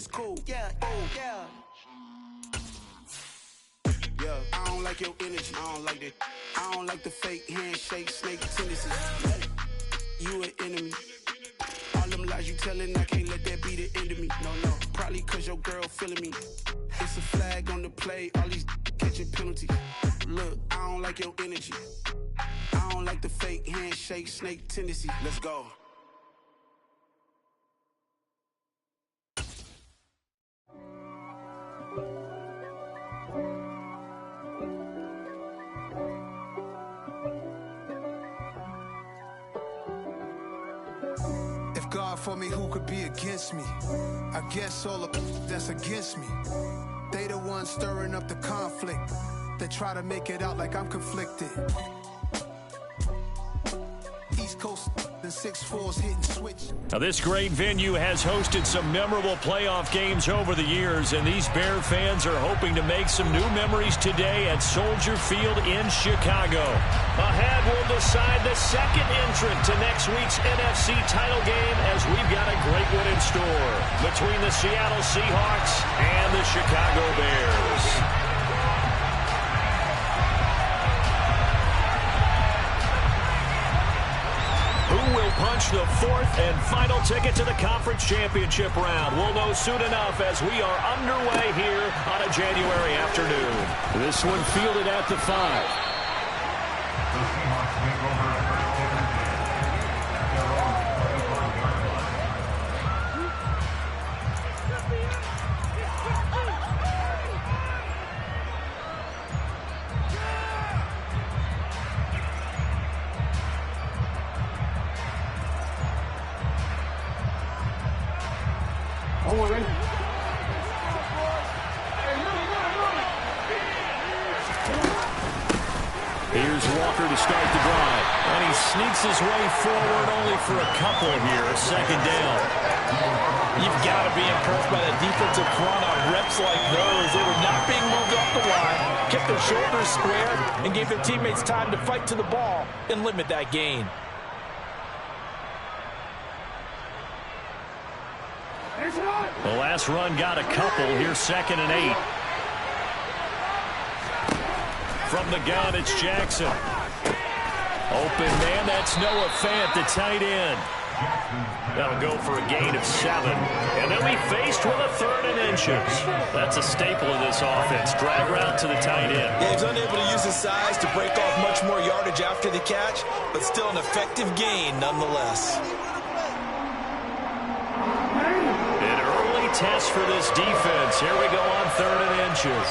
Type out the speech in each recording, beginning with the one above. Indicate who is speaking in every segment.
Speaker 1: it's cool. Yeah, oh, yeah. Yeah, I don't like your energy. I don't like that. I don't like the fake handshake, snake tendencies. You an enemy. All them lies you telling, I can't let that be the end of me. No, probably cause your girl feeling me. It's a flag on the play, all these catching penalties. Look, I don't like your energy. I don't like the fake handshake, snake tendency. Let's go.
Speaker 2: If God for me, who could be against me? I guess all the that's against me. They the ones stirring up the conflict. They try to make it out like I'm conflicted. East Coast and 6'4's hitting switch.
Speaker 3: Now, this great venue has hosted some memorable playoff games over the years, and these Bear fans are hoping to make some new memories today at Soldier Field in Chicago. Ahead, we'll decide the second entrant to next week's NFC title game, as we've got a great one in store between the Seattle Seahawks and the Chicago Bears. Punch the fourth and final ticket to the conference championship round. We'll know soon enough as we are underway here on a January afternoon. This one fielded at the 5. Here's Walker to start the drive. And he sneaks his way forward only for a couple here. Second down.
Speaker 4: You've got to be impressed by the defensive front on reps like those. They were not being moved off the line, kept their shoulders square, and gave their teammates time to fight to the ball and limit that gain.
Speaker 3: The last run got a couple. Here's 2nd and 8. From the gun, it's Jackson. Open man, that's Noah Fant, the tight end. That'll go for a gain of 7. And they'll be faced with a 3rd and inches. That's a staple of this offense. Drag route to the tight end.
Speaker 4: Yeah, he's unable to use his size to break off much more yardage after the catch, but still an effective gain nonetheless.
Speaker 3: An early test for this defense. Here we go on 3rd and inches.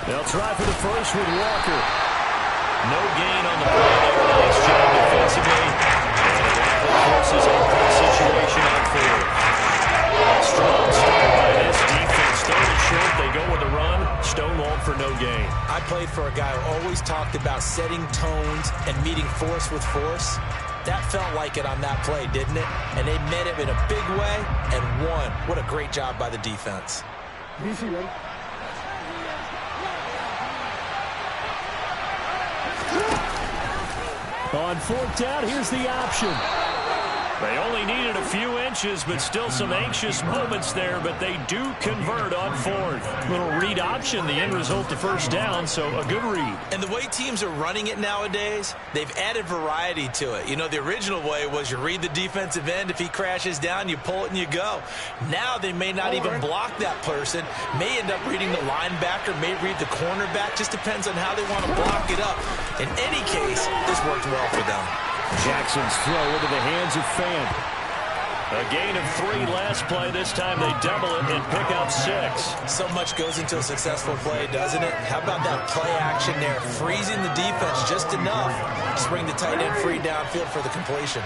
Speaker 3: They'll try for the first with Walker. No gain on the play there. Nice job defensively. And it forces a good situation on 4th. Strong start by this defense. 3rd and short. They go with a run. Stonewalled for no gain.
Speaker 4: I played for a guy who always talked about setting tones and meeting force with force. That felt like it on that play, didn't it? And they met it in a big way and won. What a great job by the defense.
Speaker 5: Easy, man.
Speaker 3: On 4th down, here's the option. They only needed a few inches, but still some anxious moments there, but they do convert on 4th. Little read option, the end result, the first down, so a good read.
Speaker 4: And the way teams are running it nowadays, they've added variety to it. You know, the original way was you read the defensive end. If he crashes down, you pull it and you go. Now they may not even block that person, may end up reading the linebacker, may read the cornerback. Just depends on how they want to block it up. In any case, this worked well for them.
Speaker 3: Jackson's throw into the hands of Fant. A gain of 3 last play. This time they double it and pick up 6.
Speaker 4: So much goes into a successful play, doesn't it? How about that play action there? Freezing the defense just enough to bring the tight end free downfield for the completion.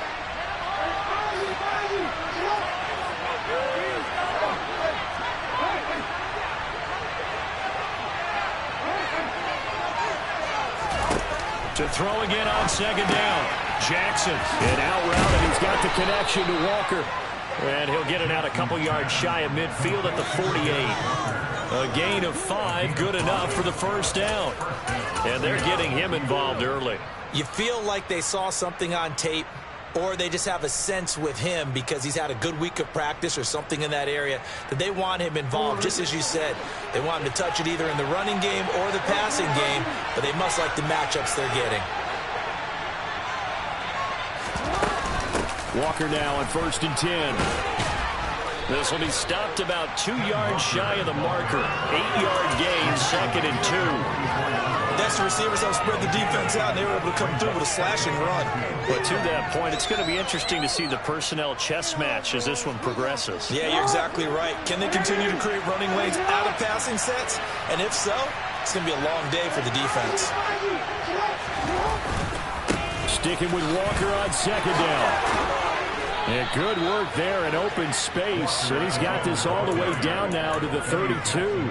Speaker 3: To throw again on 2nd down. Jackson, an out route, and he's got the connection to Walker. And he'll get it out a couple yards shy of midfield at the 48. A gain of 5, good enough for the first down. And they're getting him involved early.
Speaker 4: You feel like they saw something on tape, or they just have a sense with him because he's had a good week of practice or something in that area that they want him involved, just as you said. They want him to touch it either in the running game or the passing game, but they must like the matchups they're getting.
Speaker 3: Walker now on 1st and 10. This will be stopped about 2 yards shy of the marker. 8-yard gain, 2nd and 2.
Speaker 4: That's the receivers have spread the defense out, and they were able to come through with a slash and run.
Speaker 3: But to that point, it's going to be interesting to see the personnel chess match as this one progresses.
Speaker 4: Yeah, you're exactly right. Can they continue to create running lanes out of passing sets? And if so, it's going to be a long day for the defense.
Speaker 3: Sticking with Walker on 2nd down. And good work there in open space. And he's got this all the way down now to the 32.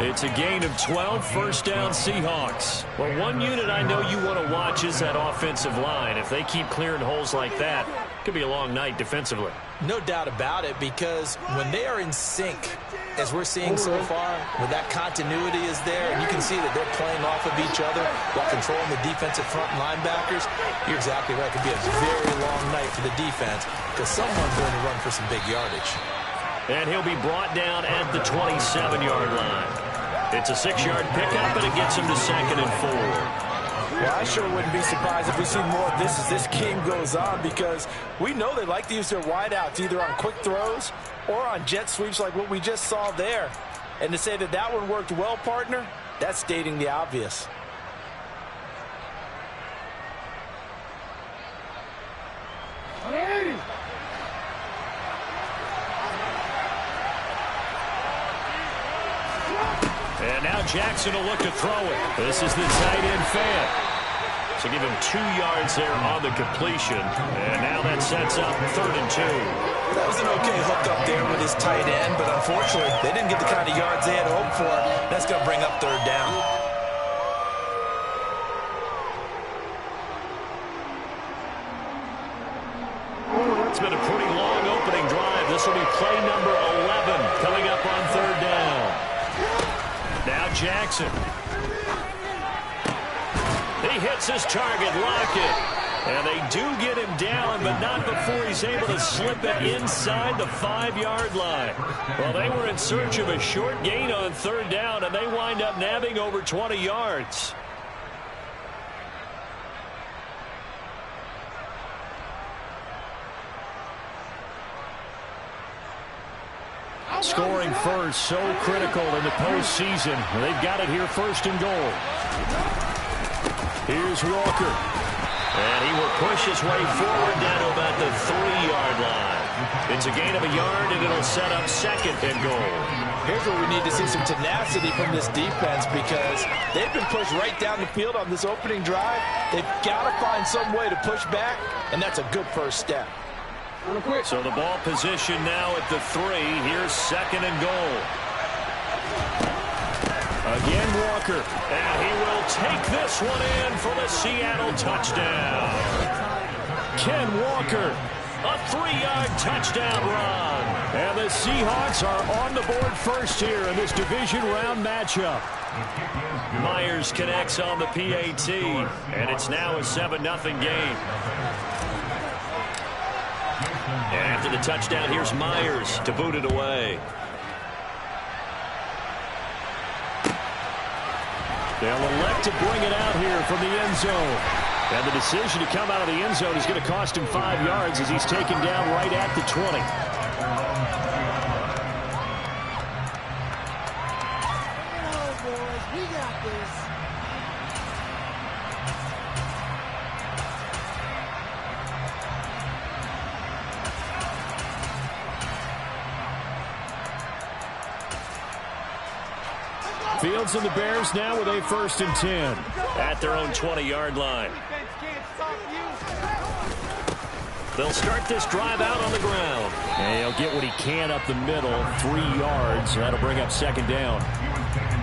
Speaker 3: It's a gain of 12, 1st down Seahawks. Well, one unit I know you want to watch is that offensive line. If they keep clearing holes like that, it could be a long night defensively.
Speaker 4: No doubt about it, because when they are in sync, as we're seeing so far, when that continuity is there, and you can see that they're playing off of each other while controlling the defensive front linebackers, you're exactly right. It could be a very long night for the defense because someone's going to run for some big yardage.
Speaker 3: And he'll be brought down at the 27-yard line. It's a 6-yard pickup, and it gets him to 2nd and 4.
Speaker 4: Well, I sure wouldn't be surprised if we see more of this as this game goes on, because we know they like to use their wideouts either on quick throws or on jet sweeps like what we just saw there. And to say that that one worked well, partner, that's stating the obvious.
Speaker 3: And now Jackson will look to throw it. This is the tight end fan. So give him 2 yards there on the completion. And now that sets up 3rd and 2.
Speaker 4: That was an okay hook up there with his tight end, but unfortunately, they didn't get the kind of yards they had hoped for. That's going to bring up 3rd down.
Speaker 3: It's been a pretty long opening drive. This will be play number 11 coming up on 3rd down. Now Jackson. He hits his target, Lockett. And they do get him down, but not before he's able to slip it inside the 5-yard line. Well, they were in search of a short gain on 3rd down, and they wind up nabbing over 20 yards. Scoring first, so critical in the postseason. They've got it here, 1st and goal. Here's Walker. And he will push his way forward down to about the 3-yard line. It's a gain of a yard, and it'll set up 2nd and goal.
Speaker 4: Here's where we need to see some tenacity from this defense, because they've been pushed right down the field on this opening drive. They've got to find some way to push back, and that's a good first step.
Speaker 3: So the ball position now at the 3. Here's 2nd and goal. Again, Walker. And he will take this one in for the Seattle touchdown. Ken Walker, a 3-yard touchdown run. And the Seahawks are on the board first here in this division round matchup. Myers connects on the PAT, and it's now a 7-0 game. And after the touchdown, here's Myers to boot it away. They'll elect to bring it out here from the end zone. And the decision to come out of the end zone is going to cost him 5 yards as he's taken down right at the 20.
Speaker 5: We got this.
Speaker 3: Fields and the Bears now with a 1st and 10 at their own 20-yard line. They'll start this drive out on the ground. And he'll get what he can up the middle, 3 yards. That'll bring up 2nd down.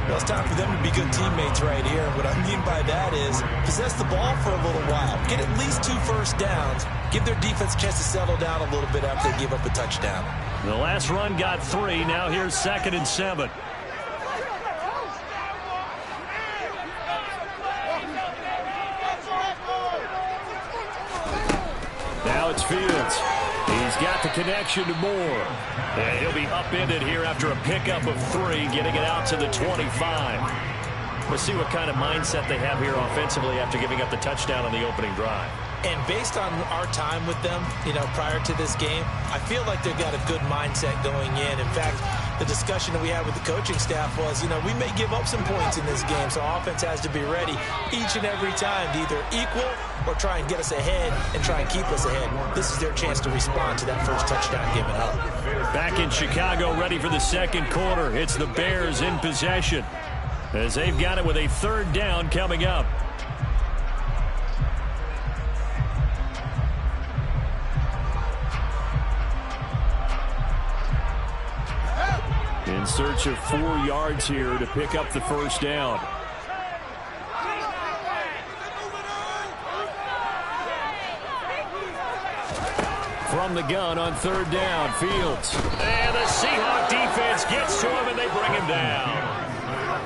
Speaker 4: Well, it's time for them to be good teammates right here. What I mean by that is possess the ball for a little while. Get at least 2 first downs. Give their defense a chance to settle down a little bit after they give up a touchdown.
Speaker 3: The last run got 3. Now here's 2nd and 7. Fields. He's got the connection to Moore. And he'll be upended here after a pickup of 3, getting it out to the 25. We'll see what kind of mindset they have here offensively after giving up the touchdown on the opening drive.
Speaker 4: And based on our time with them, prior to this game, I feel like they've got a good mindset going in. In fact, the discussion that we had with the coaching staff was, we may give up some points in this game, so offense has to be ready each and every time to either equal or try and get us ahead and try and keep us ahead. This is their chance to respond to that first touchdown given up.
Speaker 3: Back in Chicago, ready for the second quarter. It's the Bears in possession, as they've got it with a 3rd down coming up. In search of 4 yards here to pick up the first down. From the gun on 3rd down, Fields. And the Seahawk defense gets to him, and they bring him down.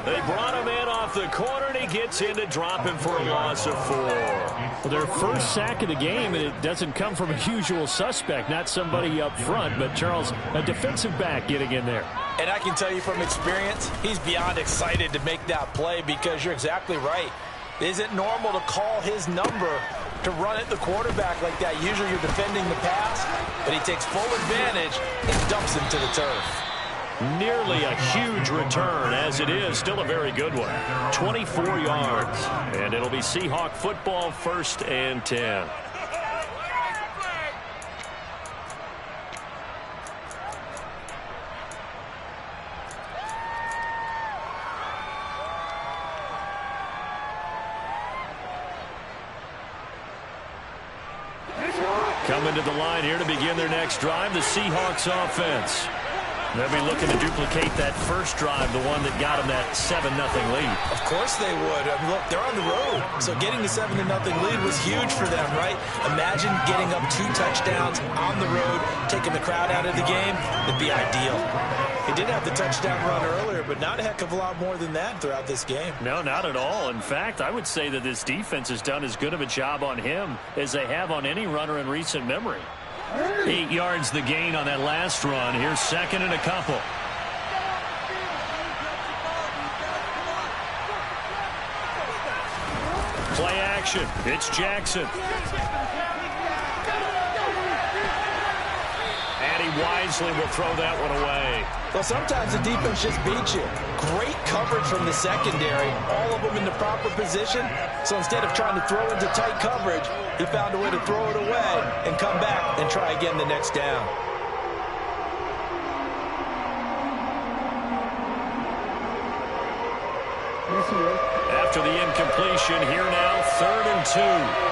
Speaker 3: They brought him in off the corner, and he gets in to drop him for a loss of 4. Well, their first sack of the game, and it doesn't come from a usual suspect, not somebody up front, but Charles, a defensive back getting in there.
Speaker 4: And I can tell you from experience, he's beyond excited to make that play because you're exactly right. Is it normal to call his number to run at the quarterback like that? Usually you're defending the pass, but he takes full advantage and dumps him to the turf.
Speaker 3: Nearly a huge return, as it is still a very good one. 24 yards, and it'll be Seahawk football, 1st and 10. Coming to the line here to begin their next drive, the Seahawks offense. They'll be looking to duplicate that first drive, the one that got them that 7-0 lead.
Speaker 4: Of course they would. I mean, look, they're on the road, so getting the 7-0 lead was huge for them, right? Imagine getting up 2 touchdowns on the road, taking the crowd out of the game. It'd be ideal. He did have the touchdown run earlier, but not a heck of a lot more than that throughout this game.
Speaker 3: No, not at all. In fact, I would say that this defense has done as good of a job on him as they have on any runner in recent memory. 8 yards the gain on that last run. Here's 2nd and a couple. Play action. It's Jackson. And he wisely will throw that one away.
Speaker 4: Well, sometimes the defense just beats you. Great coverage from the secondary, all of them in the proper position. So instead of trying to throw into tight coverage, he found a way to throw it away and come back and try again the next down.
Speaker 3: After the incompletion, here now, 3rd and 2.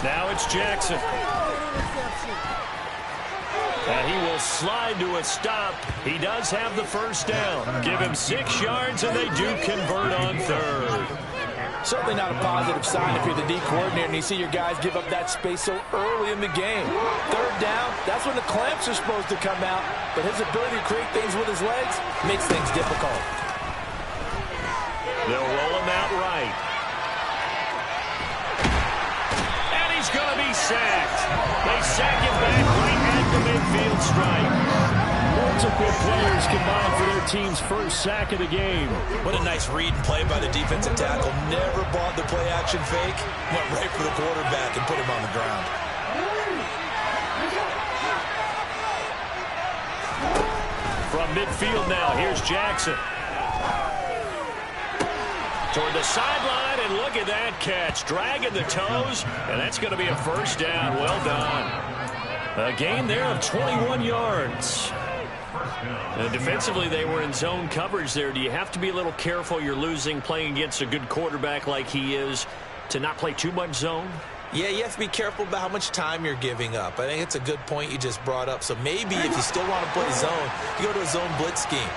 Speaker 3: Now it's Jackson. And he will slide to a stop. He does have the first down. Give him 6 yards, and they do convert on 3rd.
Speaker 4: Certainly not a positive sign if you're the D coordinator and you see your guys give up that space so early in the game. 3rd down, that's when the clamps are supposed to come out. But his ability to create things with his legs makes things difficult.
Speaker 3: They'll roll him out right. He's going to be sacked. They sack him back right at the midfield stripe. Multiple players combined for their team's first sack of the game.
Speaker 4: What a nice read and play by the defensive tackle. Never bought the play-action fake. Went right for the quarterback and put him on the ground.
Speaker 3: From midfield now, here's Jackson. Toward the sideline, and look at that catch. Dragging the toes, and that's going to be a first down. Well done. A gain there of 21 yards. And defensively, they were in zone coverage there. Do you have to be a little careful? You're losing, playing against a good quarterback like he is, to not play too much zone?
Speaker 4: Yeah, you have to be careful about how much time you're giving up. I think it's a good point you just brought up. So maybe if you still want to play zone, you go to a zone blitz scheme.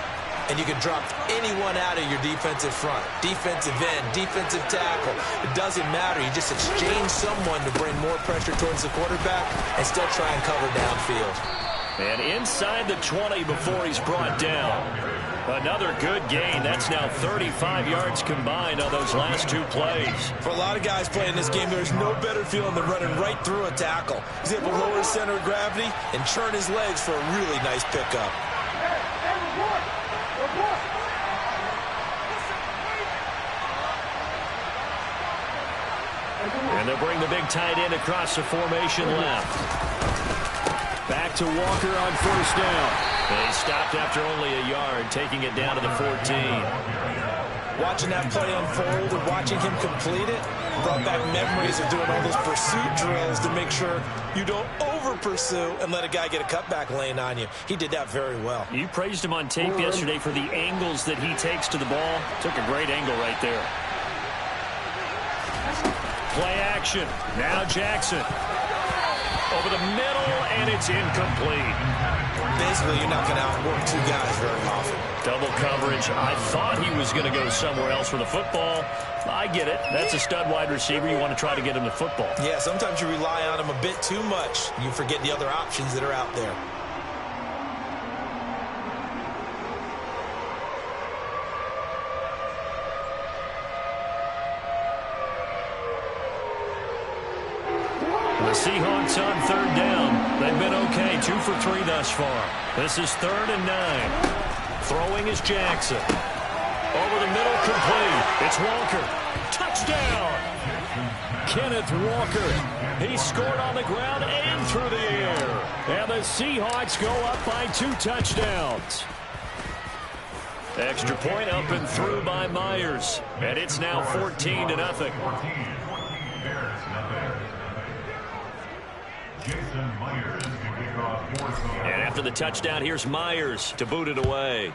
Speaker 4: And you can drop anyone out of your defensive front. Defensive end, defensive tackle. It doesn't matter. You just exchange someone to bring more pressure towards the quarterback and still try and cover downfield.
Speaker 3: And inside the 20 before he's brought down. Another good gain. That's now 35 yards combined on those last two plays.
Speaker 4: For a lot of guys playing this game, there's no better feeling than running right through a tackle. He's able to lower his center of gravity and churn his legs for a really nice pickup.
Speaker 3: And they'll bring the big tight end across the formation left. Back to Walker on first down. They stopped after only a yard, taking it down to the 14.
Speaker 4: Watching that play unfold and watching him complete it brought back memories of doing all those pursuit drills to make sure you don't over-pursue and let a guy get a cutback lane on you. He did that very well.
Speaker 3: You praised him on tape yesterday for the angles that he takes to the ball. Took a great angle right there. Play action. Now Jackson. Over the middle, and it's incomplete.
Speaker 4: Basically, you're not going to outwork two guys very often.
Speaker 3: Double coverage. I thought he was going to go somewhere else for the football. I get it. That's a stud wide receiver. You want to try to get him the football.
Speaker 4: Yeah, sometimes you rely on him a bit too much. You forget the other options that are out there.
Speaker 3: The Seahawks on third down. They've been okay, 2 for 3 thus far. This is 3rd and 9. Throwing is Jackson. Over the middle, complete. It's Walker. Touchdown! Kenneth Walker. He scored on the ground and through the air. And the Seahawks go up by 2 touchdowns. Extra point up and through by Myers. And it's now 14-0. And after the touchdown, here's Myers to boot it away.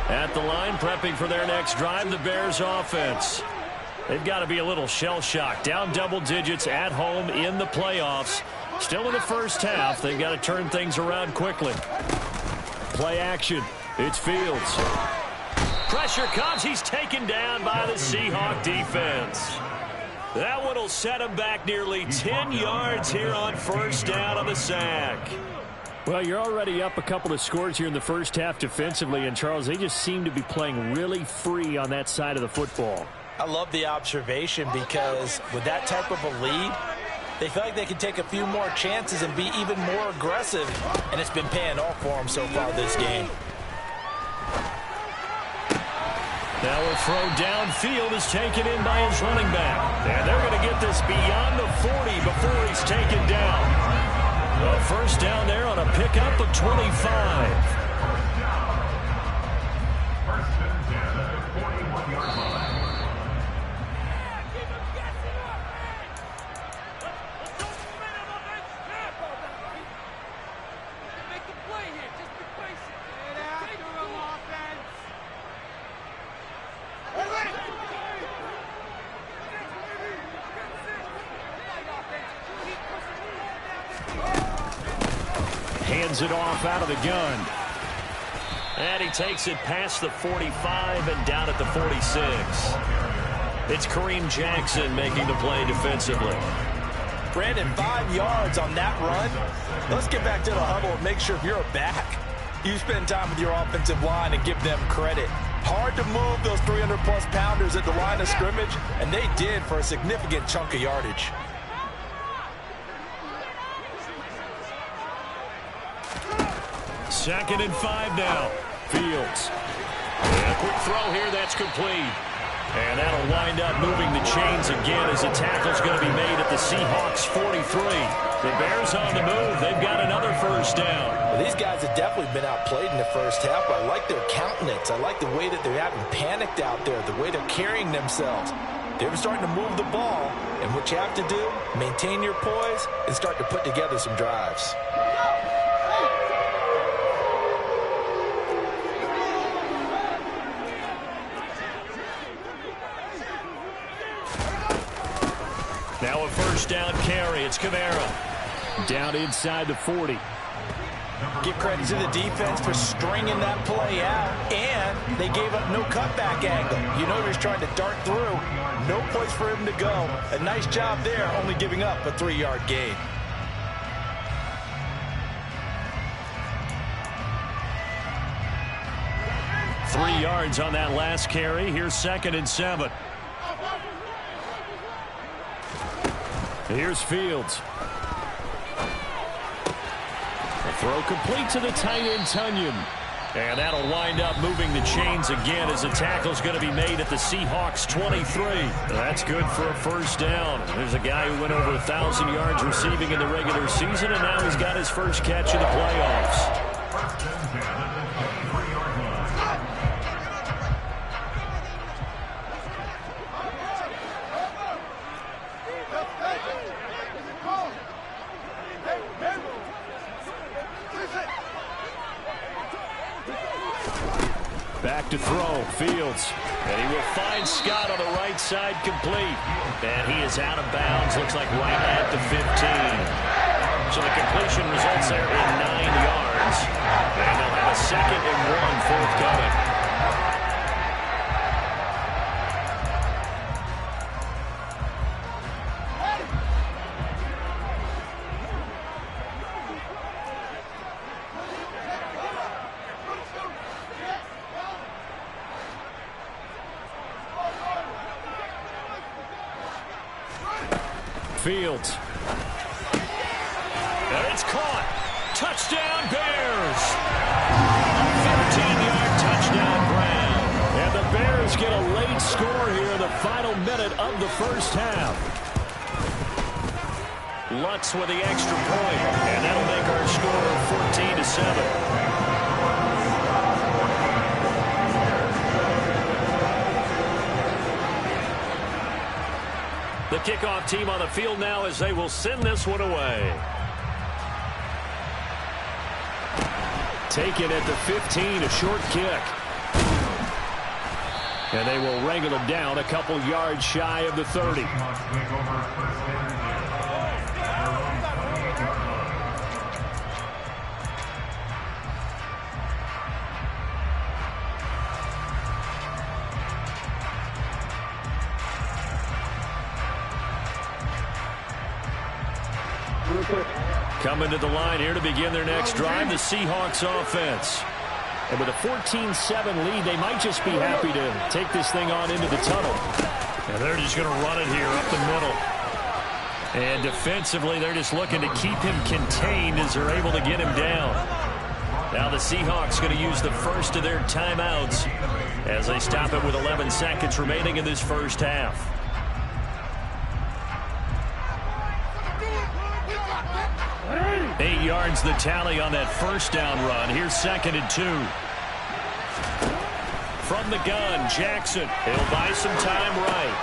Speaker 3: At the line, prepping for their next drive, the Bears offense. They've got to be a little shell-shocked. Down double digits at home in the playoffs. Still in the first half. They've got to turn things around quickly. Play action. It's Fields. Pressure comes. He's taken down by the Seahawk defense. That one will set him back nearly 10 yards here on first down on the sack. Well, you're already up a couple of scores here in the first half defensively, and Charles, they just seem to be playing really free on that side of the football.
Speaker 4: I love the observation because with that type of a lead, they feel like they can take a few more chances and be even more aggressive, and it's been paying off for them so far this game.
Speaker 3: Now a throw downfield is taken in by his running back, and they're going to get this beyond the 40 before he's taken down. A first down there on a pickup of 25. Hands it off out of the gun. And he takes it past the 45 and down at the 46. It's Kareem Jackson making the play defensively.
Speaker 4: Brandon, 5 yards on that run. Let's get back to the huddle and make sure if you're a back, you spend time with your offensive line and give them credit. Hard to move those 300-plus pounders at the line of scrimmage, and they did for a significant chunk of yardage.
Speaker 3: Second and 5 now. Fields. And a quick throw here. That's complete. And that'll wind up moving the chains again as the tackle's going to be made at the Seahawks 43. The Bears on the move. They've got another first down.
Speaker 4: Well, these guys have definitely been outplayed in the first half, but I like their countenance. I like the way that they haven't panicked out there, the way they're carrying themselves. They're starting to move the ball, and what you have to do, maintain your poise and start to put together some drives.
Speaker 3: Now a first down carry. It's Kamara. Down inside the 40.
Speaker 4: Give credit to the defense for stringing that play out, and they gave up no cutback angle. You know he was trying to dart through. No place for him to go. A nice job there, only giving up a 3-yard gain.
Speaker 3: Three yards on that last carry. Here's 2nd and 7. Here's Fields. The throw complete to the tight end, Tunyon. And that'll wind up moving the chains again as the tackle's going to be made at the Seahawks 23. That's good for a first down. There's a guy who went over 1,000 yards receiving in the regular season, and now he's got his first catch in the playoffs. Back to throw, Fields. And he will find Scott on the right side, complete. And he is out of bounds, looks like right at the 15. So the completion results there in 9 yards. And they'll have a 2nd and 1 forthcoming. Fields. And it's caught. Touchdown, Bears. A 15-yard touchdown grab. And the Bears get a late score here in the final minute of the first half. Lutz with the extra point. And that'll make our score 14-7. The kickoff team on the field now as they will send this one away. Taken at the 15, a short kick. And they will wrangle him down a couple yards shy of the 30. Coming to the line here to begin their next drive, the Seahawks offense. And with a 14-7 lead, they might just be happy to take this thing on into the tunnel. And they're just going to run it here up the middle. And defensively, they're just looking to keep him contained as they're able to get him down. Now the Seahawks going to use the first of their timeouts as they stop it with 11 seconds remaining in this first half. Yards the tally on that first down run. Here's 2nd and 2. From the gun, Jackson. He'll buy some time right.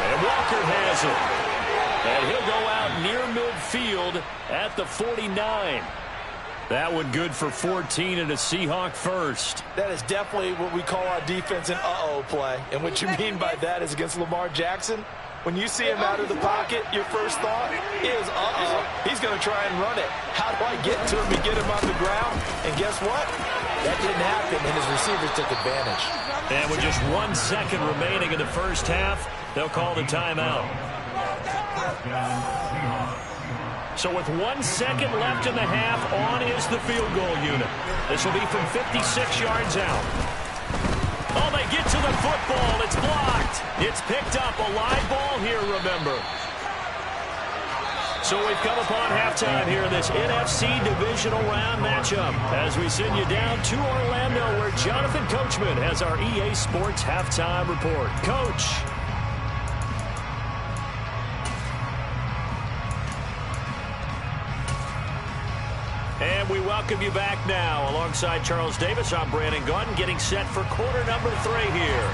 Speaker 3: And Walker has it. And he'll go out near midfield at the 49. That one good for 14 and a Seahawk first.
Speaker 4: That is definitely what we call our defense an uh-oh play. And what you mean by that is against Lamar Jackson, when you see him out of the pocket, your first thought is, uh-oh, he's going to try and run it. How do I get to him and get him on the ground? And guess what? That didn't happen, and his receivers took advantage.
Speaker 3: And with just 1 second remaining in the first half, they'll call the timeout. So with 1 second left in the half, on is the field goal unit. This will be from 56 yards out. Oh, they get to the football. It's blocked. It's picked up. A live ball here, remember. So we've come upon halftime here in this NFC divisional round matchup as we send you down to Orlando where Jonathan Coachman has our EA Sports halftime report. Coach. And we welcome you back now. Alongside Charles Davis, I'm Brandon Gaudin, getting set for quarter number 3 here.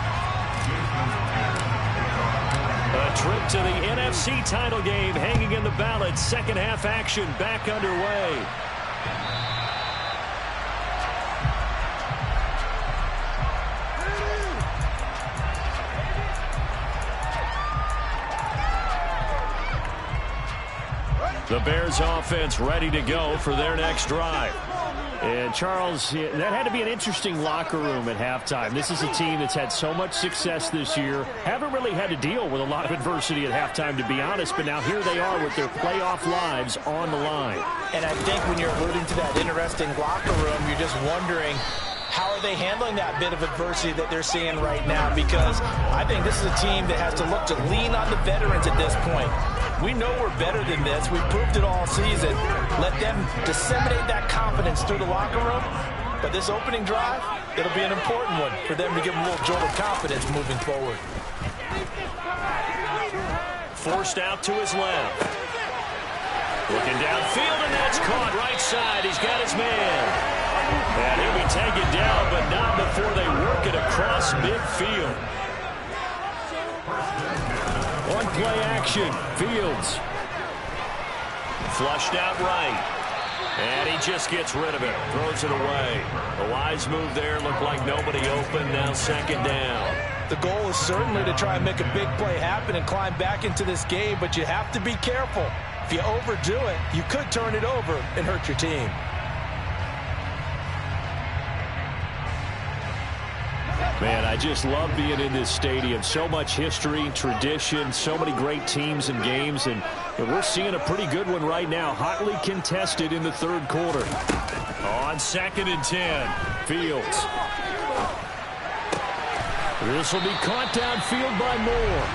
Speaker 3: A trip to the NFC title game hanging in the balance. Second half action back underway. The Bears offense ready to go for their next drive. And, Charles, that had to be an interesting locker room at halftime. This is a team that's had so much success this year. Haven't really had to deal with a lot of adversity at halftime, to be honest. But now here they are with their playoff lives on the line.
Speaker 4: And I think when you're alluding to that interesting locker room, you're just wondering, how are they handling that bit of adversity that they're seeing right now? Because I think this is a team that has to look to lean on the veterans at this point. We know we're better than this. We've proved it all season. Let them disseminate that confidence through the locker room. But this opening drive, it'll be an important one for them to give them a little jolt of confidence moving forward.
Speaker 3: Forced out to his left. Looking downfield, and that's caught right side. He's got his man. And he'll be taken down, but not before they work it across midfield. One play action. Fields. Flushed out right. And he just gets rid of it. Throws it away. A wise move there. Looked like nobody open. Now second down.
Speaker 4: The goal is certainly to try and make a big play happen and climb back into this game, but you have to be careful. If you overdo it, you could turn it over and hurt your team.
Speaker 3: Man, I just love being in this stadium. So much history, tradition, so many great teams and games, and we're seeing a pretty good one right now. Hotly contested in the third quarter. On 2nd and 10, Fields. This will be caught downfield by Moore.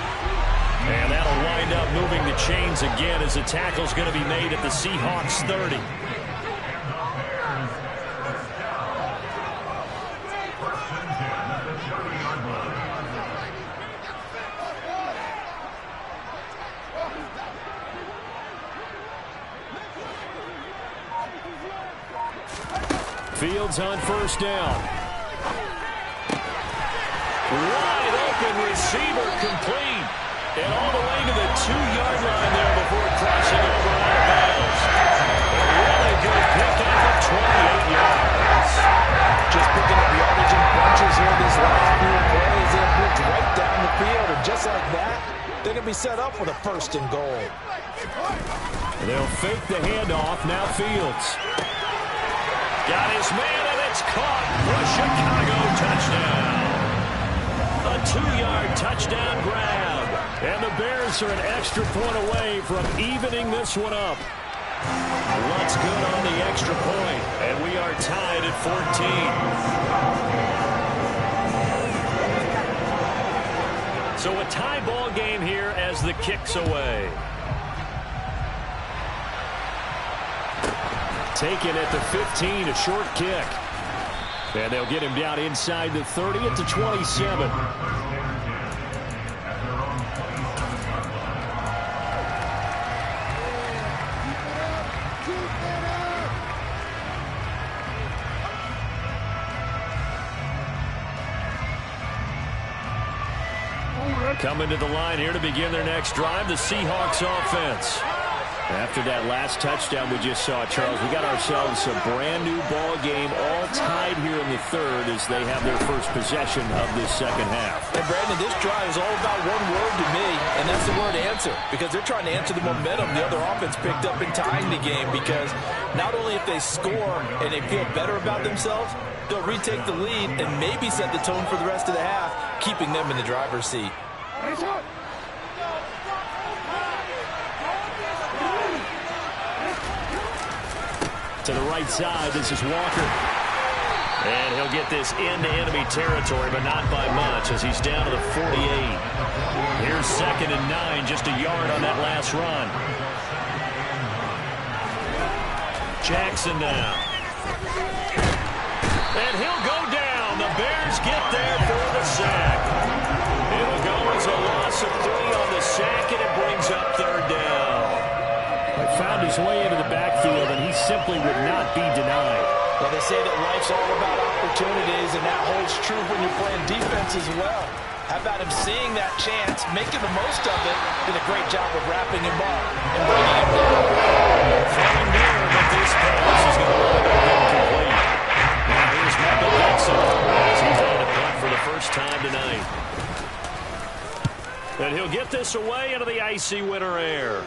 Speaker 3: And that'll wind up moving the chains again as the tackle's going to be made at the Seahawks 30. Fields on first down. Wide open receiver complete. And all the way to the 2-yard line there before crossing over out of bounds. A really good pickup of 28 yards.
Speaker 4: Just picking up yardage in bunches here this last few plays. They moved right down the field, and just like that, they're going to be set up with a 1st and goal.
Speaker 3: They'll fake the handoff. Now Fields. Got his man, and it's caught for a Chicago touchdown. A 2-yard touchdown grab. And the Bears are an extra point away from evening this one up. What's good on the extra point? And we are tied at 14. So a tie ball game here as the kick's away. Taken at the 15, a short kick. And they'll get him down inside the 30 at the 27. Coming to the line here to begin their next drive, the Seahawks offense. After that last touchdown we just saw, Charles, we got ourselves a brand new ball game, all tied here in the third as they have their first possession of this second half.
Speaker 4: And Brandon, this drive is all about one word to me, and that's the word answer, because they're trying to answer the momentum the other offense picked up in tying the game, because not only if they score and they feel better about themselves, they'll retake the lead and maybe set the tone for the rest of the half, keeping them in the driver's seat.
Speaker 3: To the right side, this is Walker. And he'll get this into enemy territory, but not by much as he's down to the 48. Here's 2nd and 9, just a yard on that last run. Jackson now. And he'll go down. The Bears get there for the sack. It'll go as a loss of 3 on the sack, and it brings up 3rd down. Found his way into the backfield, and he simply would not be denied.
Speaker 4: Well, they say that life's all about opportunities, and that holds true when you're playing defense as well. How about him seeing that chance, making the most of it, did a great job of wrapping him up and bringing him down.
Speaker 3: Falling near, but this pass is going to wind up incomplete. Now here's Michael Dixon as he's on the punt for the first time tonight. And he'll get this away into the icy winter air.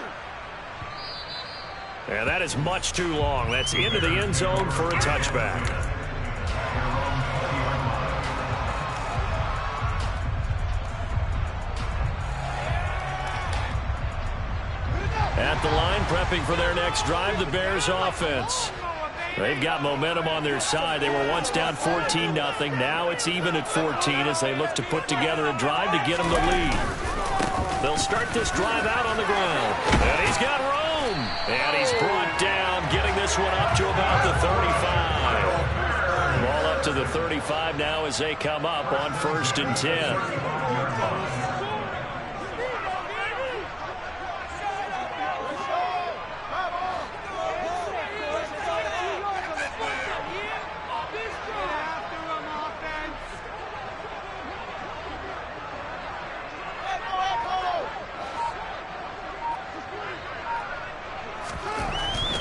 Speaker 3: And that is much too long. That's into the end zone for a touchback. At the line, prepping for their next drive, the Bears offense. They've got momentum on their side. They were once down 14-0. Now it's even at 14 as they look to put together a drive to get them the lead. They'll start this drive out on the ground. And he's got room. And he's brought down, getting this one up to about the 35. Ball up to the 35 now as they come up on 1st and 10.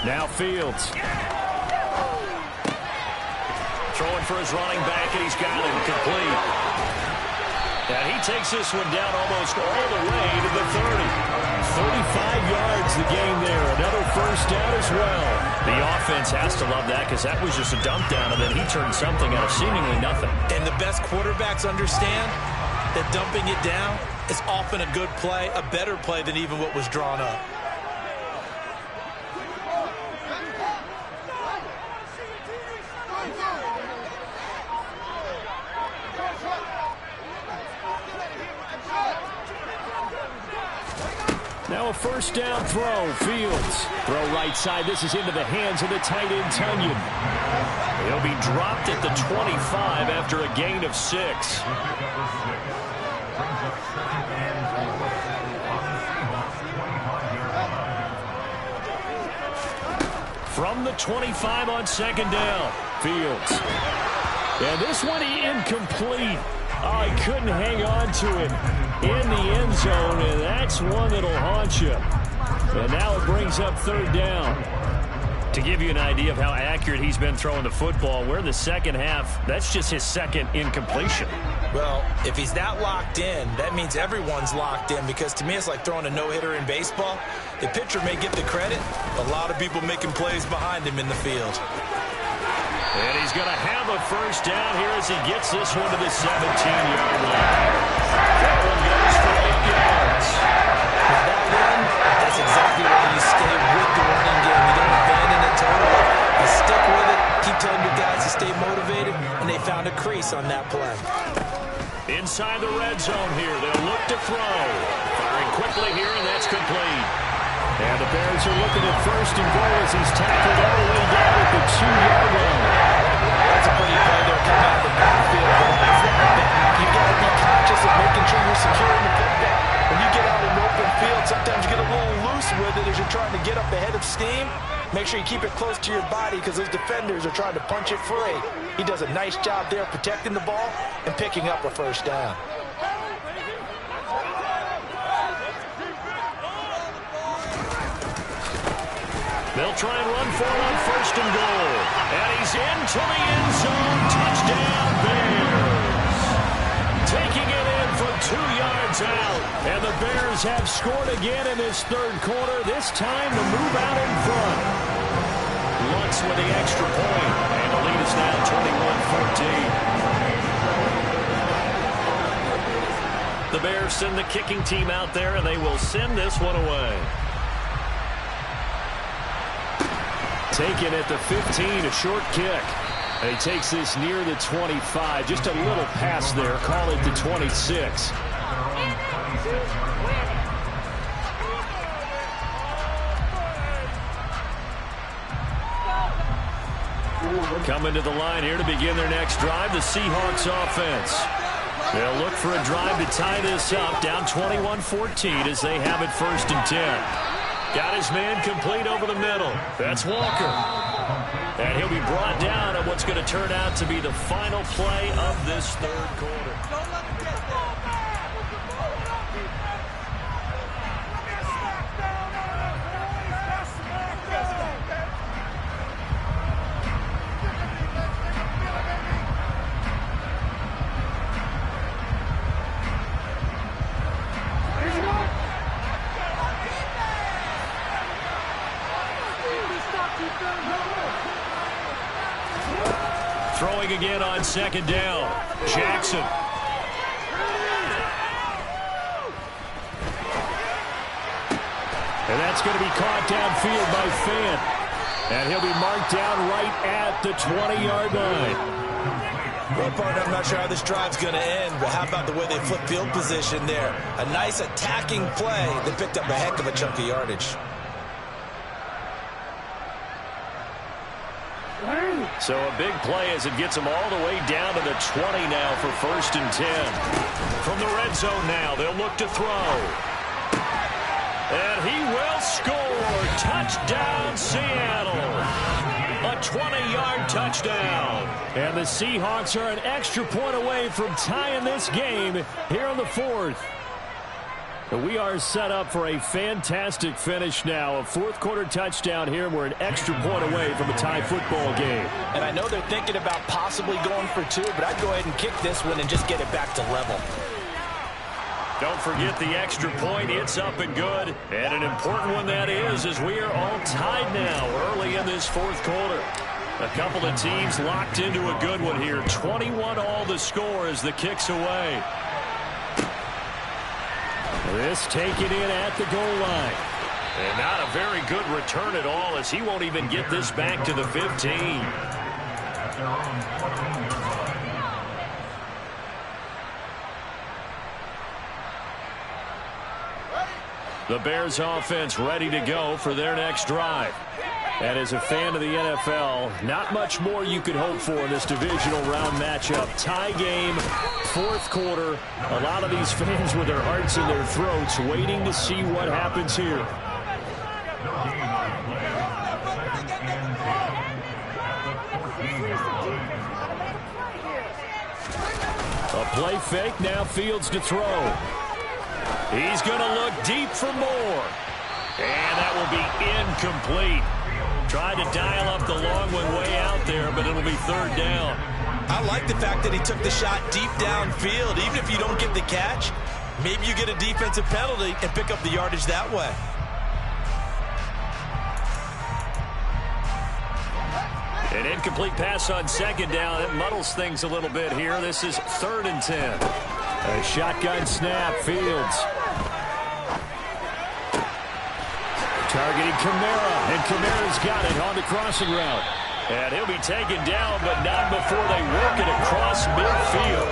Speaker 3: Now Fields. Throwing for his running back, and he's got it complete. And he takes this one down almost all the way to the 30. 35 yards the game there. Another first down as well. The offense has to love that because that was just a dump down, and then he turned something out of seemingly nothing.
Speaker 4: And the best quarterbacks understand that dumping it down is often a good play, a better play than even what was drawn up.
Speaker 3: Now a first down throw. Fields. Throw right side. This is into the hands of the tight end, Tunyon. He'll be dropped at the 25 after a gain of 6. From the 25 on 2nd down. Fields. And this one incomplete. Oh, he couldn't hang on to it in the end zone, and that's one that'll haunt you. And now it brings up 3rd down. To give you an idea of how accurate he's been throwing the football, we're in the second half. That's just his 2nd incompletion.
Speaker 4: Well, if he's that locked in, that means everyone's locked in, because to me it's like throwing a no-hitter in baseball. The pitcher may get the credit, a lot of people making plays behind him in the field.
Speaker 3: And he's going to have a first down here as he gets this one to the 17-yard line. That one goes for 8 yards.
Speaker 4: Now that one, that's exactly why you stay with the running game. You don't abandon it totally. You stick with it, keep telling your guys to stay motivated, and they found a crease on that play.
Speaker 3: Inside the red zone here, they'll look to throw. Firing quickly here, and that's complete. And the Bears are looking at 1st and goal as he's tackled all the way down at the 2-yard line.
Speaker 4: That's a pretty play there coming out of the backfield. You got to be conscious of making sure you're securing the football. When you get out in the open field, sometimes you get a little loose with it as you're trying to get up ahead of steam. Make sure you keep it close to your body because those defenders are trying to punch it free. He does a nice job there protecting the ball and picking up a first down.
Speaker 3: They'll try and run for it on 1st and goal. And he's into the end zone. Touchdown, Bears. Taking it in from 2 yards out. And the Bears have scored again in this 3rd quarter. This time to move out in front. Lutz with the extra point. And the lead is now 21-14. The Bears send the kicking team out there, and they will send this one away. Taken at the 15, a short kick. And he takes this near the 25. Just a little pass there. Call it the 26. Coming to the line here to begin their next drive, the Seahawks offense. They'll look for a drive to tie this up, down 21-14 as they have it 1st and 10. Got his man complete over the middle. That's Walker. And he'll be brought down on what's going to turn out to be the final play of this 3rd quarter. Throwing again on second down. Jackson. And that's going to be caught downfield by Fant. And he'll be marked down right at the 20-yard line.
Speaker 4: Well, partner, I'm not sure how this drive's going to end, but how about the way they flip field position there? A nice attacking play that picked up a heck of a chunk of yardage.
Speaker 3: So a big play as it gets them all the way down to the 20 now for 1st and 10. From the red zone now, they'll look to throw. And he will score. Touchdown, Seattle. A 20-yard touchdown. And the Seahawks are an extra point away from tying this game here in the 4th. We are set up for a fantastic finish now. A fourth-quarter touchdown here, and we're an extra point away from a tie football game.
Speaker 4: And I know they're thinking about possibly going for 2, but I'd go ahead and kick this one and just get it back to level.
Speaker 3: Don't forget the extra point. It's up and good. And an important one that is, as we are all tied now early in this 4th quarter. A couple of teams locked into a good one here. 21-all the score as the kick's away. This taken in at the goal line. And not a very good return at all, as he won't even get this back to the 15. The Bears offense ready to go for their next drive. And as a fan of the NFL, not much more you could hope for in this divisional round matchup. Tie game, 4th quarter. A lot of these fans with their hearts in their throats waiting to see what happens here. A play fake, now Fields to throw. He's going to look deep for more. And that will be incomplete. Tried to dial up the long one way out there, but it'll be 3rd down.
Speaker 4: I like the fact that he took the shot deep downfield. Even if you don't get the catch, maybe you get a defensive penalty and pick up the yardage that way.
Speaker 3: An incomplete pass on 2nd down. It muddles things a little bit here. This is 3rd and 10. A shotgun snap, Fields. Targeting Kamara, and Kamara's got it on the crossing route. And he'll be taken down, but not before they work it across midfield.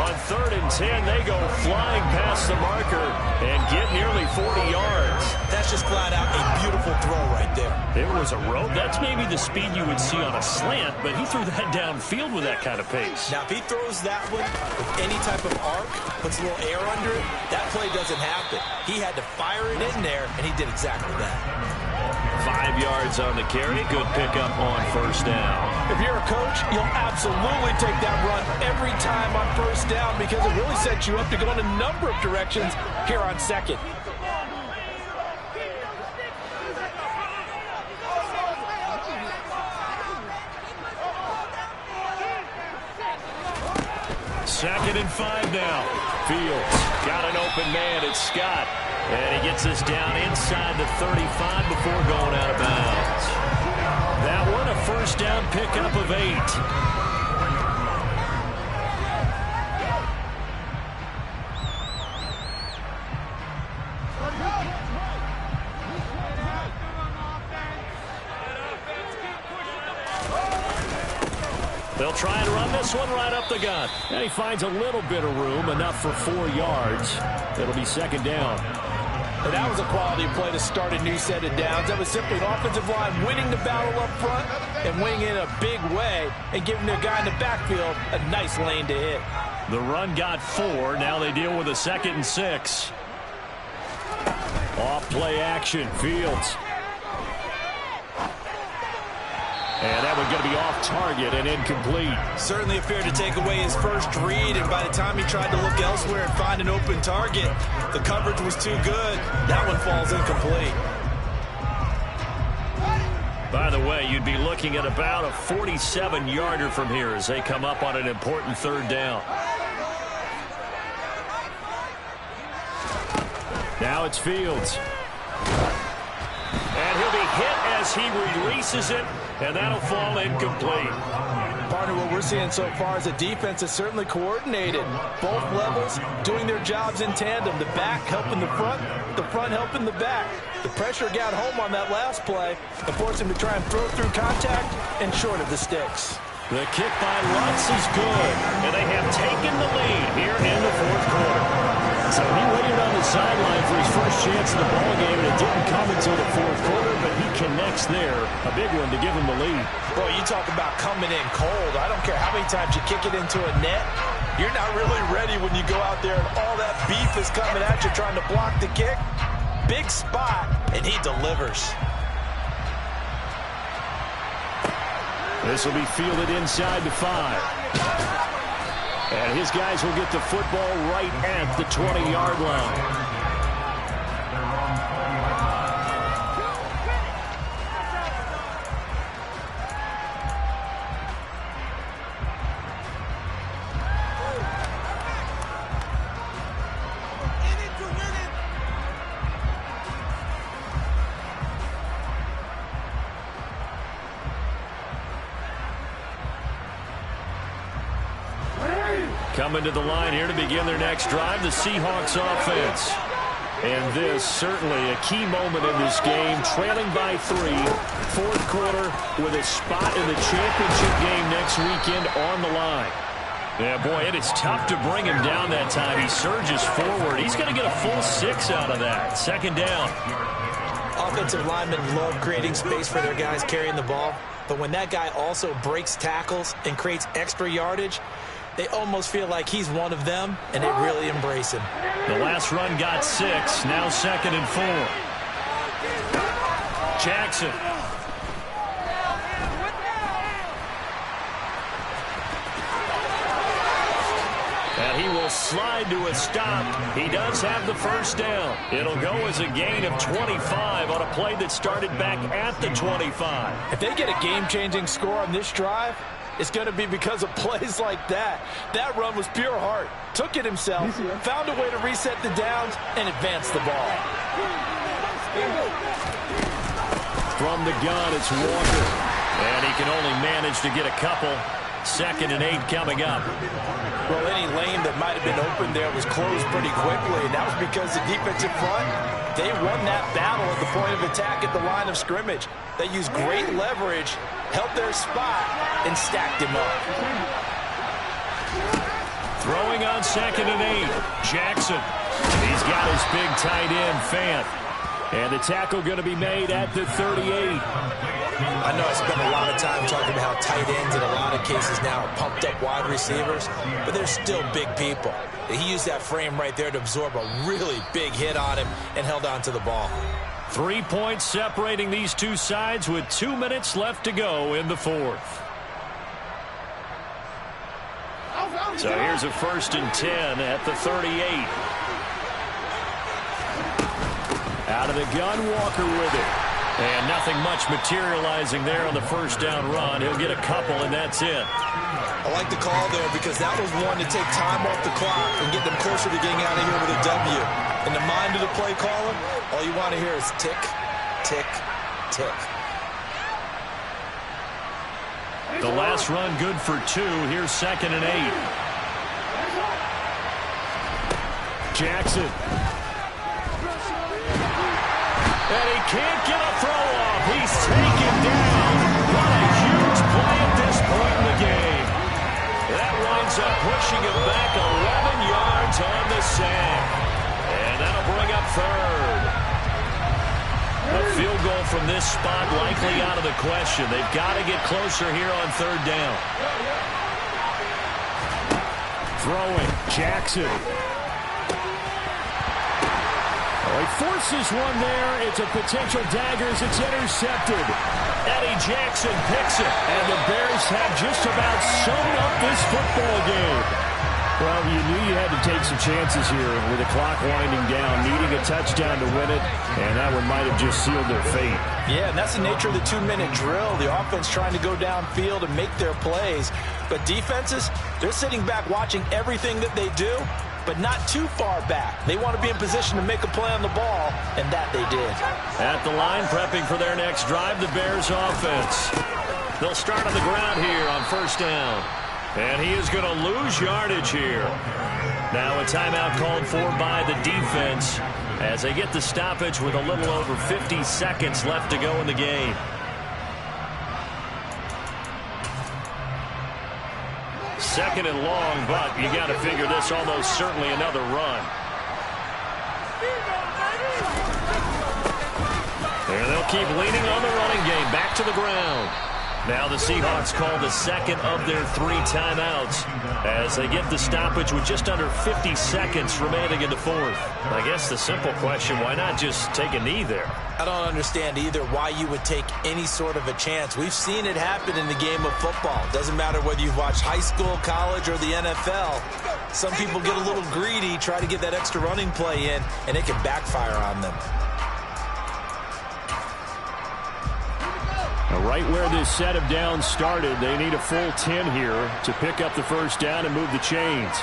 Speaker 3: On 3rd and 10, they go flying past the marker and get nearly 40 yards.
Speaker 4: That's just flat out a beautiful throw right there.
Speaker 3: There was a rope. That's maybe the speed you would see on a slant, but he threw that downfield with that kind of pace.
Speaker 4: Now, if he throws that one with any type of arc, puts a little air under it, that play doesn't happen. He had to fire it in there, and he did exactly that.
Speaker 3: 5 yards on the carry. Good pickup on 1st down.
Speaker 4: If you're a coach, you'll absolutely take that run every time on 1st down because it really sets you up to go in a number of directions here on 2nd.
Speaker 3: Second and 5 now. Fields got an open man. It's Scott. And he gets this down inside the 35 before going out of bounds. That one, a 1st down pickup of 8. They'll try and run this one right up the gut. And he finds a little bit of room, enough for 4 yards. It'll be 2nd down.
Speaker 4: And that was a quality play to start a new set of downs. That was simply an offensive line winning the battle up front and winning in a big way and giving their guy in the backfield a nice lane to hit.
Speaker 3: The run got 4. Now they deal with a 2nd and 6. Off play action. Fields. And that one's going to be off target and incomplete.
Speaker 4: Certainly appeared to take away his first read, and by the time he tried to look elsewhere and find an open target, the coverage was too good. That one falls incomplete.
Speaker 3: By the way, you'd be looking at about a 47-yarder from here as they come up on an important 3rd down. Now it's Fields. And he'll be hit as He releases it, and that'll fall incomplete.
Speaker 4: Partner, what we're seeing so far is the defense is certainly coordinated. Both levels doing their jobs in tandem. The back helping the front helping the back. The pressure got home on that last play and forced him to try and throw through contact and short of the sticks.
Speaker 3: The kick by Lutz is good, and they have taken the lead here in the fourth quarter. So he waited on the sideline for his first chance in the ballgame, and it didn't come until the fourth quarter, but he connects there. A big one to give him the lead.
Speaker 4: Boy, you talk about coming in cold. I don't care how many times you kick it into a net. You're not really ready when you go out there and all that beef is coming at you trying to block the kick. Big spot, and he delivers.
Speaker 3: This will be fielded inside the 5. And his guys will get the football right at the 20-yard line. Coming to the line here to begin their next drive, the Seahawks offense. And this certainly a key moment in this game, trailing by 3, fourth quarter with a spot in the championship game next weekend on the line. Yeah, boy, it is tough to bring him down that time. He surges forward. He's going to get a full 6 out of that. Second down.
Speaker 4: Offensive linemen love creating space for their guys carrying the ball. But when that guy also breaks tackles and creates extra yardage, they almost feel like he's one of them, and they really embrace him.
Speaker 3: The last run got 6. Now 2nd and 4. Jackson. And he will slide to a stop. He does have the first down. It'll go as a gain of 25 on a play that started back at the 25.
Speaker 4: If they get a game-changing score on this drive, it's going to be because of plays like that. That run was pure heart. Took it himself, found a way to reset the downs, and advance the ball.
Speaker 3: From the gun, it's Walker. And he can only manage to get a couple. 2nd and 8 coming up.
Speaker 4: Well, any lane that might have been open there was closed pretty quickly, and that was because the defensive front, they won that battle at the point of attack at the line of scrimmage. They used great leverage, held their spot, and stacked him up.
Speaker 3: Throwing on 2nd and 8. Jackson. He's got his big tight end, Fant. And the tackle going to be made at the 38.
Speaker 4: I know I spent a lot of time talking about how tight ends in a lot of cases now are pumped up wide receivers, but they're still big people. He used that frame right there to absorb a really big hit on him and held on to the ball.
Speaker 3: 3 points separating these two sides with 2 minutes left to go in the fourth. So here's a 1st and 10 at the 38. Out of the gun, Walker with it. And nothing much materializing there on the first down run. He'll get a couple, and that's it.
Speaker 4: I like the call there because that was one to take time off the clock and get them closer to getting out of here with a W. In the mind of the play caller, all you want to hear is tick, tick, tick.
Speaker 3: The last run good for 2. Here's 2nd and 8. Jackson. And he can't get a throw off. He's taken down. What a huge play at this point in the game. That winds up pushing him back 11 yards on the sack. And that'll bring up 3rd. A field goal from this spot likely out of the question. They've got to get closer here on 3rd down. Throwing. Jackson. He forces one there. It's a potential dagger as it's intercepted. Eddie Jackson picks it. And the Bears have just about sewn up this football game. Well, you knew you had to take some chances here with the clock winding down, needing a touchdown to win it, and that one might have just sealed their fate.
Speaker 4: Yeah, and that's the nature of the 2-minute drill. The offense trying to go downfield and make their plays. But defenses, they're sitting back watching everything that they do but not too far back. They want to be in position to make a play on the ball, and that they did.
Speaker 3: At the line, prepping for their next drive, the Bears offense. They'll start on the ground here on first down. And he is going to lose yardage here. Now a timeout called for by the defense as they get the stoppage with a little over 50 seconds left to go in the game. Second and long, but you got to figure this almost certainly another run. And they'll keep leaning on the running game. Back to the ground. Now the Seahawks call the second of their 3 timeouts as they get the stoppage with just under 50 seconds remaining in the fourth. I guess the simple question, why not just take a knee there?
Speaker 4: I don't understand either why you would take any sort of a chance. We've seen it happen in the game of football. Doesn't matter whether you've watched high school, college, or the NFL. Some people get a little greedy, try to get that extra running play in, and it can backfire on them.
Speaker 3: Right where this set of downs started, they need a full 10 here to pick up the first down and move the chains.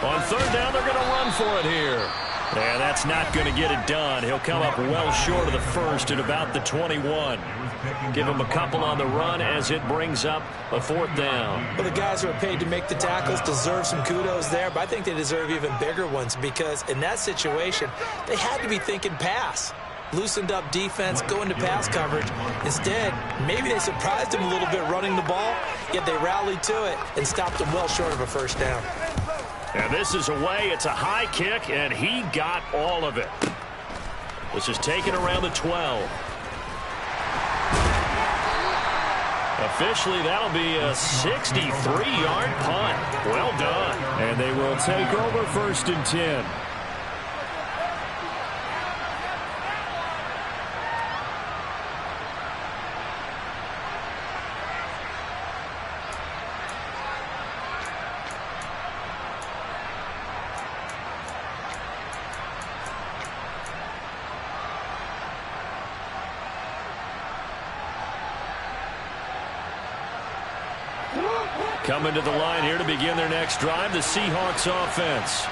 Speaker 3: On third down, they're going to run for it here. And that's not going to get it done. He'll come up well short of the first at about the 21. Give him a couple on the run as it brings up a fourth down.
Speaker 4: Well, the guys who are paid to make the tackles deserve some kudos there, but I think they deserve even bigger ones because in that situation, they had to be thinking pass. Loosened up defense, go into pass coverage. Instead, maybe they surprised him a little bit running the ball, yet they rallied to it and stopped him well short of a first down.
Speaker 3: And this is away. It's a high kick, and he got all of it. This is taken around the 12. Officially, that'll be a 63-yard punt. Well done. And they will take over first and 10. Coming to the line here to begin their next drive, the Seahawks offense.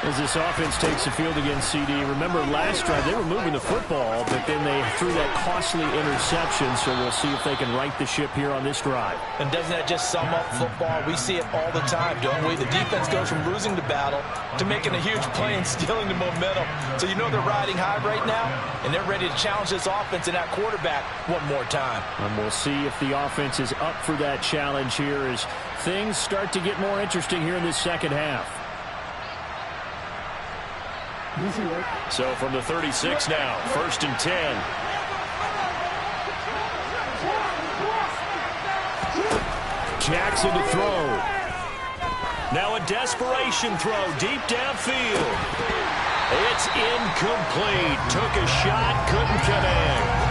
Speaker 3: As this offense takes the field against CD, remember last drive they were moving the football, but then they threw that costly interception, so we'll see if they can right the ship here on this drive.
Speaker 4: And doesn't that just sum up football? We see it all the time, don't we? The defense goes from losing the battle to making a huge play and stealing the momentum. So you know they're riding high right now, and they're ready to challenge this offense and that quarterback one more time.
Speaker 3: And we'll see if the offense is up for that challenge here as things start to get more interesting here in this second half. So from the 36 now, first and 10. Jackson to throw. Now a desperation throw deep downfield. It's incomplete. Took a shot, couldn't connect.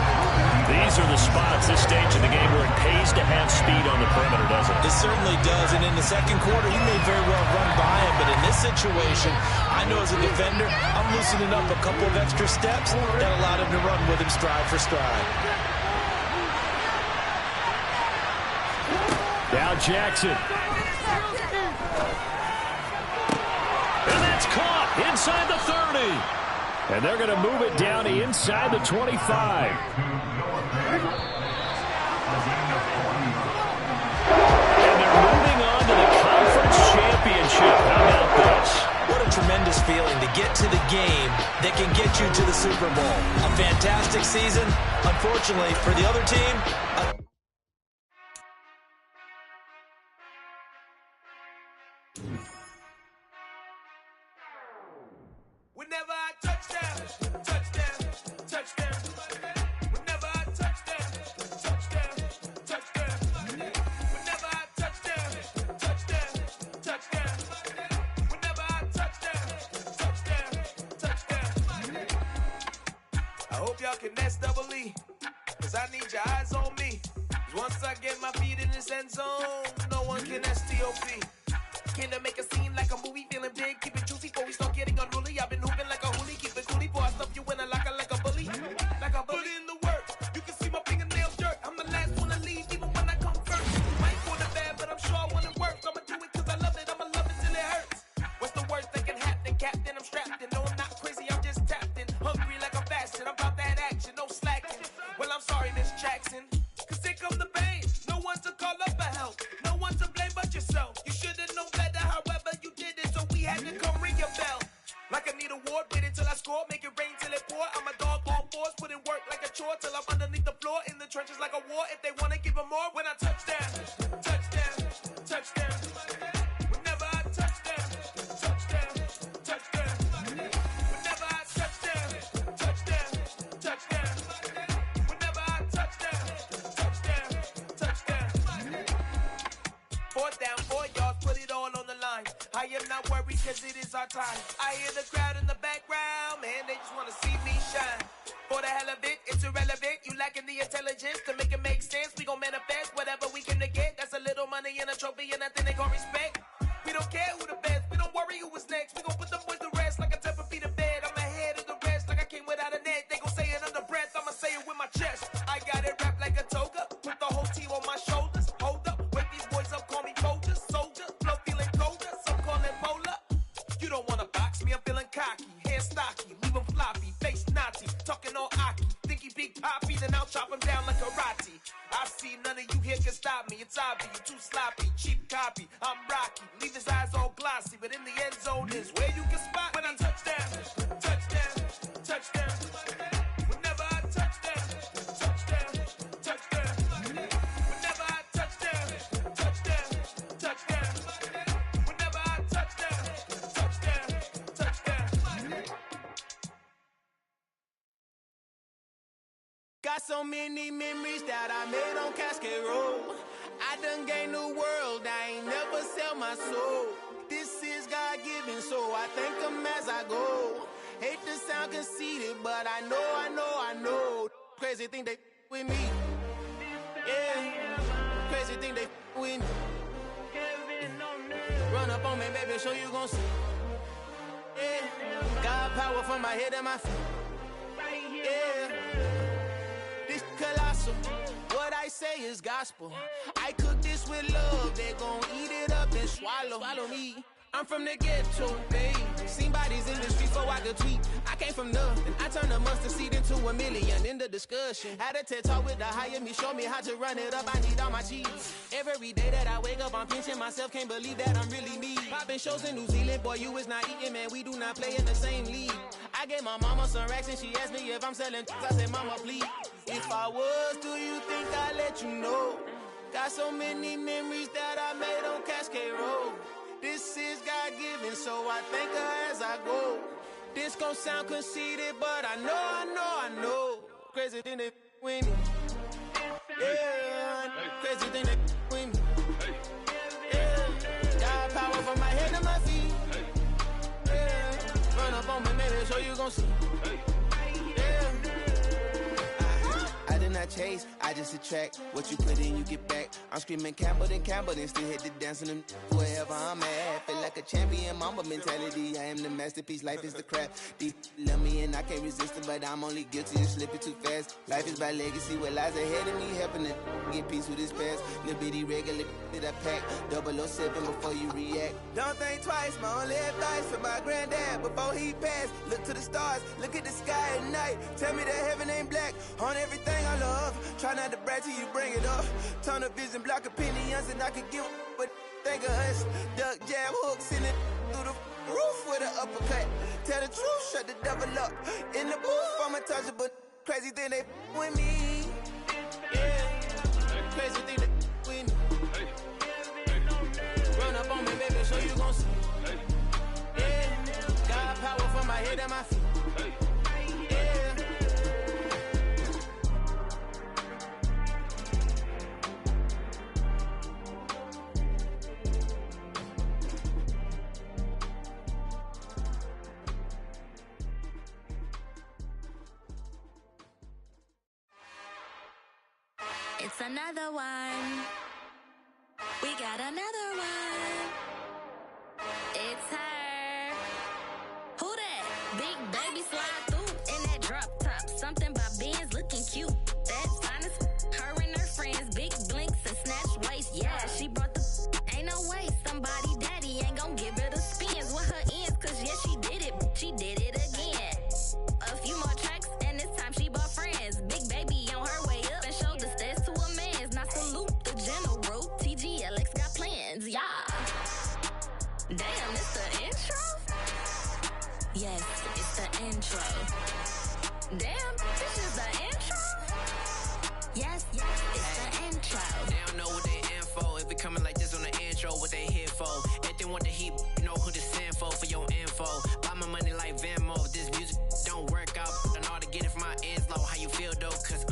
Speaker 3: These are the spots, this stage of the game, where it pays to have speed on the perimeter, doesn't it?
Speaker 4: It certainly does, and in the second quarter, he may very well run by him, but in this situation, I know as a defender, I'm loosening up a couple of extra steps that allowed him to run with him stride for stride.
Speaker 3: Now Jackson. And that's caught inside the 30. And they're going to move it down inside the 25. And they're moving on to the conference championship. How about this?
Speaker 4: What a tremendous feeling to get to the game that can get you to the Super Bowl. A fantastic season. Unfortunately, for the other team,
Speaker 1: Whenever I touchdown, touchdown, touchdown. Whenever I touchdown, touchdown, touchdown. Whenever I touchdown, touchdown, touchdown. Whenever I touchdown, touchdown. I hope y'all can nest double E, cause I need your eyes on me. Once I get my feet in this end zone, no one can STOP. Can I make a scene like a movie, feeling big, keep it juicy before we start getting unruly. I've been hooping like a hoolie, keep it coolie before I stuff you in a locker like a bully. Like a bully. Put in the work, you can see my fingernails dirt. I'm the last one to leave, even when I come first. Might go to bad, but I'm
Speaker 5: Like I need a award, wait until I score, make it rain till it pour. I'm a dog on fours, put in work like a chore till I'm underneath the floor, in the trenches like a war. If they wanna give them more, when I touch down, touchdown, touchdown. Whenever I touch down, touchdown, touchdown. Whenever I touch down, touchdown, touchdown. Whenever I touch down, touchdown, touchdown. 4th down, 4 yards, put it all on the line. I am not worried cause it is our time. I hear the crowd in the background, man, they just wanna see me shine. For the hell of it, it's irrelevant. You lacking the intelligence to make it make sense. We gon' manifest whatever we came to get. That's a little money and a trophy and nothing they gon' respect. We don't care who the best, we don't worry who was next. We gon' put them boys to rest like a 10 feet of bed. I'm ahead of the rest like I came without a net. They gon' say it under breath, I'ma say it with my chest. I got it wrapped like a toga, put the whole team on my shoulders. Hold up, wake these boys up, call me Folger, soldier. Flow feeling colder, some call it polar. You don't wanna box me, I'm feeling cocky. Hair stocky, leave him floppy, face Nazi. Talking all Aki, think he big poppy, then I'll chop him down like karate. I see none of you here can stop me. It's obvious, you too sloppy, cheap copy. I'm Rocky, leave his eyes all glossy, but in the end zone is where you can spot when I touch down, touchdown, touchdown. Whenever I touch down, touchdown, touchdown. Whenever I touch down, touchdown, touchdown. Whenever I touch down, touchdown, touchdown. Got so many memories that I made on Cascade Road. I done gained the world, I ain't never sell my soul. This is God-given, so I thank him as I go. Hate to sound conceited, but I know. Crazy thing they with me. Yeah, crazy thing they with me. Run up on me, baby, show you gon' see. Yeah, God power from my head and my feet. Yeah. This colossal, what I say is gospel. I cook this with love, they gon' eat it up and swallow me. I'm from the ghetto, babe. Seen bodies in the street so I could tweet. I came from nothing, I turned a mustard seed into a million. In the discussion, had a TED talk with the higher me, show me how to run it up. I need all my cheese. Every day that I wake up, I'm pinching myself, can't believe that I'm really me. Popping shows in New Zealand, boy, you is not eating, man. We do not play in the same league. I gave my mama some racks and she asked me if I'm selling. I said, mama, please. If I was, do you think I'd let you know? Got so many memories that I made on Cascade Road. This is God-given, so I thank her as I go. This gon' sound conceited, but I know. Crazy thing they with me. Yeah, crazy thing they with me. Yeah, got power from my head to my feet. Yeah, run up on me, maybe so you gon' see. Yeah. I did not chase, I just attract. What you put in, you get back. I'm screaming Campbell, then still hit the dance and them wherever I'm at. Feel like a champion, mamba mentality. I am the masterpiece, life is the crap. Deep love me and I can't resist it, but I'm only guilty of slipping too fast. Life is by legacy, what lies ahead of me, helping to get peace with this past. Little bitty regular that I pack, 007 before you react. Don't think twice, my only advice for my granddad before he passed. Look to the stars, look at the sky at night. Tell me that heaven ain't black on everything I love. Try not to brag till you bring it up. Tunnel vision, block opinions, and I could give but think of us. Duck jab hooks in it through the roof with an uppercut. Tell the truth, shut the devil up. In the booth, I'm untouchable. Crazy thing they with me. Yeah, crazy thing they with me. Run up on me, baby, so you gon' see. Yeah, got power from my head and my feet. Yeah.
Speaker 6: It's another one. We got another one. It's her. Who that? Big baby slide through in that drop top. Something by Benz looking cute. That's honest. Her and her friends, big blinks and snatch waist. Yeah, she brought the. Ain't no way somebody daddy ain't gon' give her the spins with her ends. Cause yeah, she did it. She did it again. A few more tracks and this time she bought friends. Big baby on her way up and showed the stairs to a man's. Now salute the general. TGLX got plans, yeah. Damn, it's the intro? Yes, it's the intro. Damn, this is the intro? Yes, it's the intro.
Speaker 7: They don't know what they in for. If it coming like this on the intro, what they here for? If they want the heat, you know who to send for your info. Buy my money like Venmo. If this music don't work out, I know how to get it from my ends low. How you feel though? Cause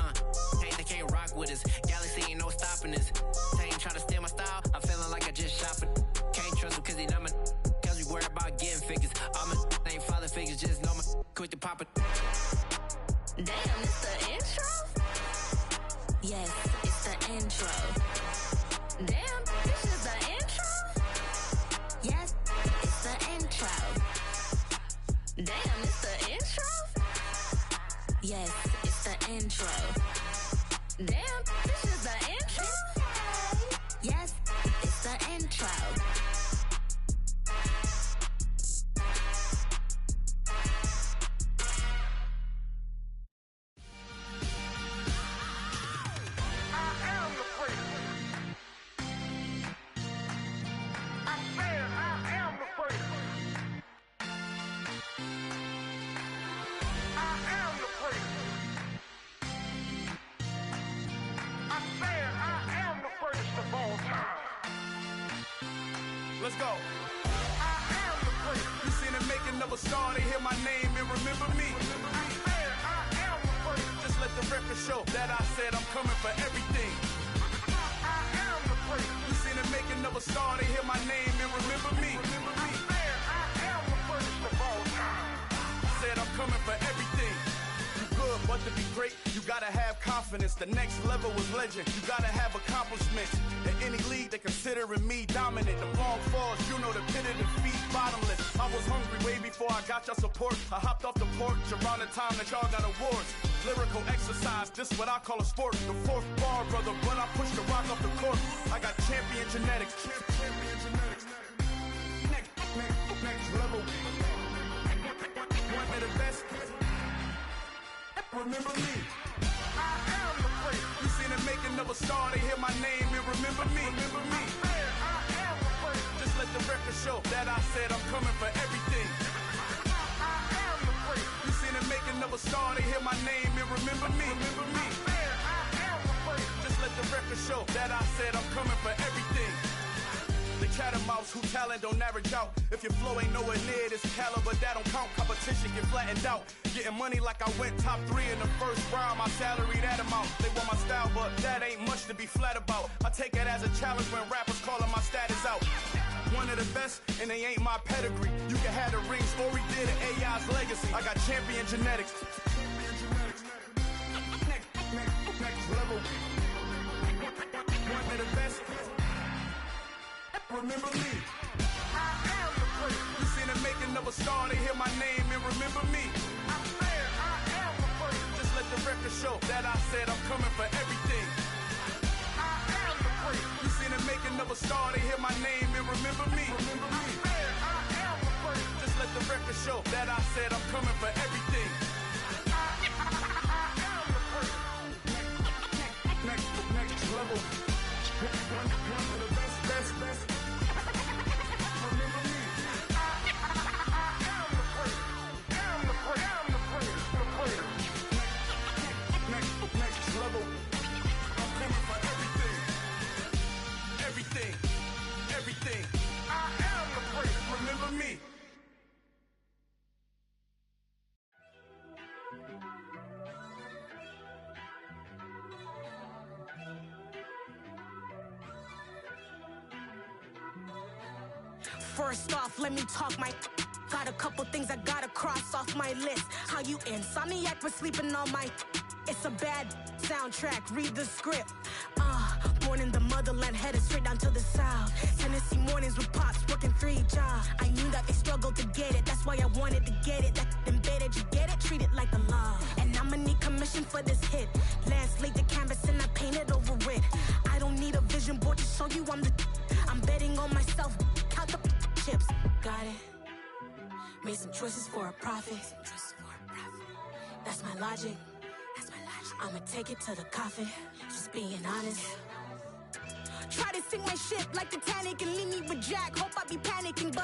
Speaker 7: they can't rock with us. Galaxy ain't no stopping us. They ain't try to steal my style. I'm feeling like I just shop it. Can't trust them cause they know my cause we worry about getting figures. All my ain't father figures, just know my quick to pop it.
Speaker 6: Damn, it's the intro? Yes, it's the intro. Damn, this is the intro? Yes, it's the intro. Damn, it's the intro? Yes, it's the intro. Damn, this is the intro? Yes, it's the intro.
Speaker 1: Let's go. I am the prince. You seen the making of a star, they hear my name and remember me. I am the prince. Just let the record show that I said I'm coming for everything. I am the prince. You seen the making of a star, they hear my name and remember me. I am the prince of all time. Said I'm coming for everything. Good, but to be great, you gotta have confidence. The next level was legend. You gotta have accomplishments. In any league, they considering me dominant. The long falls, you know the pit of defeat, bottomless. I was hungry way before I got your support. I hopped off the porch around the time that y'all got awards. Lyrical exercise, this what I call a sport. The fourth bar, brother, but I pushed the rock off the court. I got champion genetics. Champion genetics. Next level. One of the best. Remember me. I am the prince. You seen the making of a star, they hear my name and remember me. Remember me. I am the prince. Just let the record show that I said I'm coming for everything. I am the prince. You seen the making of a star, they hear my name and remember me. Remember me. I am the prince. Just let the record show that I said I'm coming for everything. The cat and mouse who talent don't average out. If your flow ain't nowhere near this caliber, that don't count. Competition get flattened out. Getting money like I went top 3 in the first round. My salary that amount. They want my style, but that ain't much to be flat about. I take it as a challenge when rappers calling my status out. One of the best, and they ain't my pedigree. You can have the rings, or we did it, AI's legacy. I got champion genetics. Next level. One of the best. Remember me. I am the prince. You seen the making of a star, they hear my name and remember me. I am the prince. Just let the record show that I said I'm coming for everything. I am the prince. You seen the making of a star, they hear my name and remember me. Remember me. I am the prince. Just let the record show that I said I'm coming for everything. I am the prince. Next level. One of the best. Remember me. I am the prince. I'm the prince. Next level. I'm coming for everything. Everything. I am the prince. Remember me.
Speaker 8: First off, let me talk my. Got a couple things I gotta cross off my list. How you insomniac for sleeping on my. It's a bad soundtrack, read the script. Born in the motherland, headed straight down to the south. Tennessee mornings with pops, working 3 jobs. I knew that they struggled to get it, that's why I wanted to get it. That embedded, you get it, treat it like a law. And I'ma need commission for this hit. Lance laid the canvas and I painted over it. I don't need a vision board to show you I'm betting on myself, count the chips. Got it. Made some choices for a profit. That's my logic. I'ma take it to the coffin. Just being honest. Try to sink my ship like Titanic and leave me with Jack. Hope I be panicking, but